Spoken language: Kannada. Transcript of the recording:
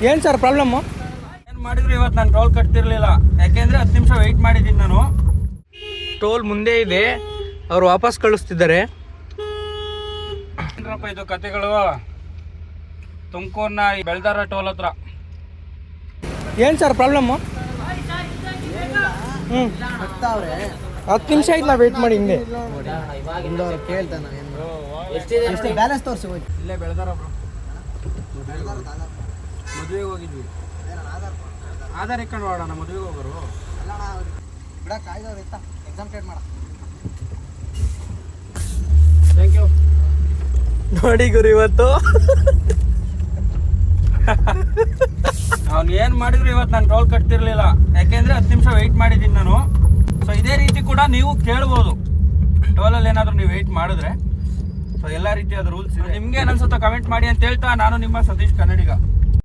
ಏನು ಸರ್ ಪ್ರಾಬ್ಲಮ್ಮು? ಏನು ಮಾಡಿದ್ರು ಇವತ್ತು ನಾನು ಟೋಲ್ ಕಟ್ತಿರ್ಲಿಲ್ಲ, ಯಾಕೆಂದರೆ 10 ನಿಮಿಷ ವೆಯ್ಟ್ ಮಾಡಿದ್ದೀನಿ ನಾನು. ಟೋಲ್ ಮುಂದೆ ಇದೆ, ಅವ್ರು ವಾಪಸ್ ಕಳಿಸ್ತಿದ್ದಾರೆ. ಏನಪ್ಪ ಇದು ಕತೆಗಳು? ತುಮಕೂರಿನ ಬೆಳ್ದಾರ ಟೋಲ್ ಹತ್ರ. ಏನು ಸರ್ ಪ್ರಾಬ್ಲಮ್ಮು? 10 ನಿಮಿಷ ಆಯ್ತು, ನಾವು ವೆಯ್ಟ್ ಮಾಡಿ ಹಿಂದೆ. ಬ್ಯಾಲೆನ್ಸ್ ತೋರಿಸಿ. ಇಲ್ಲೇ ಬೆಳ್ದಾರ ಬ್ರೋ, ಮದುವೆಗೆ ಹೋಗಿದ್ವಿ. ಆಧಾರ್ ಇಟ್ಕೊಂಡು ಹೋಗೋಣ, ಮದುವೆಗೆ ಹೋಗೋರು. Thank you. ನೋಡಿ ಗುರು, ಇವತ್ತು ಅವ್ನು ಏನು ಮಾಡಿದ್ರು ಇವತ್ತು ನಾನು ಟೋಲ್ ಕಟ್ತಿರ್ಲಿಲ್ಲ, ಯಾಕೆಂದರೆ 10 ನಿಮಿಷ ವೆಯ್ಟ್ ಮಾಡಿದ್ದೀನಿ ನಾನು. ಸೊ ಇದೇ ರೀತಿ ಕೂಡ ನೀವು ಕೇಳ್ಬೋದು, ಟೋಲಲ್ಲಿ ಏನಾದರೂ ನೀವು ವೆಯ್ಟ್ ಮಾಡಿದ್ರೆ. ಸೊ ಎಲ್ಲ ರೀತಿಯಾದ ರೂಲ್ಸ್ ಇದೆ. ನಿಮ್ಗೆ ಏನು ಅನ್ಸುತ್ತೋ ಕಮೆಂಟ್ ಮಾಡಿ ಅಂತ ಹೇಳ್ತಾ, ನಾನು ನಿಮ್ಮ ಸತೀಶ್ ಕನ್ನಡಿಗ.